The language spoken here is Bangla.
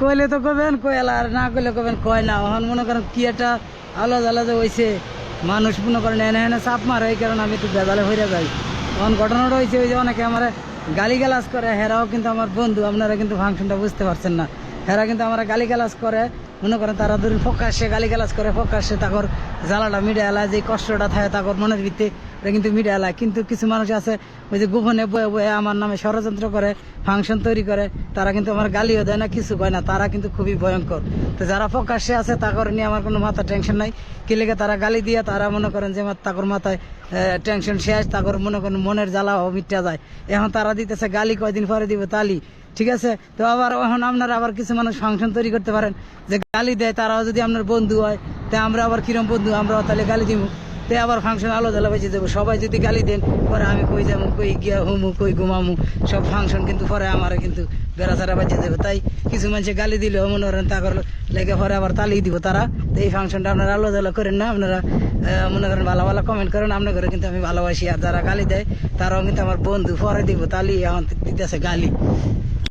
কইলে তো কবেন কইলা, আর না কইলে কবেন কয় না। এখন মনে করেন কি একটা আলাদা আলাদা হয়েছে, মানুষ মনে করেন এনে এনে চাপ মারে, এই কারণে আমি একটু বেজালে হয়ে যাই। তখন ঘটনাটা হয়েছে ওই যে অনেকে আমার গালিগালাজ করে, হেরাও কিন্তু আমার বন্ধু। আপনারা কিন্তু ফাংশনটা বুঝতে পারছেন না, হেরা কিন্তু আমার গালিগালাজ করে। মনে করেন তারা ধরুন প্রকাশ্যে গালিগালাজ করে, প্রকাশ্যে তাকর জ্বালাটা মিডিয়া এলায়, যে কষ্টটা থাকে তাকর মনের ভিত্তি এটা কিন্তু মিডিয়া এলায়। কিন্তু কিছু মানুষ আছে ওই যে গোপনে বয়ে বয়ে আমার নামে ষড়যন্ত্র করে, ফাংশন তৈরি করে, তারা কিন্তু আমার গালিও দেয় না, কিছু কয় না, তারা কিন্তু খুবই ভয়ঙ্কর। তো যারা প্রকাশ্যে আছে তাকর নিয়ে আমার কোনো মাথা টেনশন নাই। কি লেগে তারা গালি দিয়ে তারা মনে করেন যে তাকর মাথায় টেনশন শেষ, তাকর মনে করেন মনের জ্বালাও মিটটা যায়। এখন তারা দিতেছে গালি, কয়দিন পরে দিব তালি, ঠিক আছে। তো আবার এখন আপনারা আবার কিছু মানুষ ফাংশন তৈরি করতে পারেন যে গালি দেয়, তারাও যদি আপনার বন্ধু হয়, তা আমরা আবার কিরম বন্ধু, আমরাও তাহলে গালি দিব, তে আবার ফাংশন আলো জ্বালা বেঁচে যাবো। সবাই যদি গালি দেন পরে আমি কই যাবো, কই গিয়া হুমু, কই ঘুমামু, সব ফাংশন কিন্তু পরে আমার কিন্তু বেড়াচারা বেঁচে যাবে। তাই কিছু মানুষে গালি দিলেও মনে করেন তাকর লেগে পরে আবার তালি দিব তারা। তো এই ফাংশনটা আপনারা আলো জ্বালা করেন না, আপনারা মনে করেন ভালো ভালো কমেন্ট করেন, আপনার ঘরে কিন্তু আমি ভালোবাসি। আর যারা গালি দেয় তারাও কিন্তু আমার বন্ধু, পরে দিব তালি, এখন দিতেছে গালি।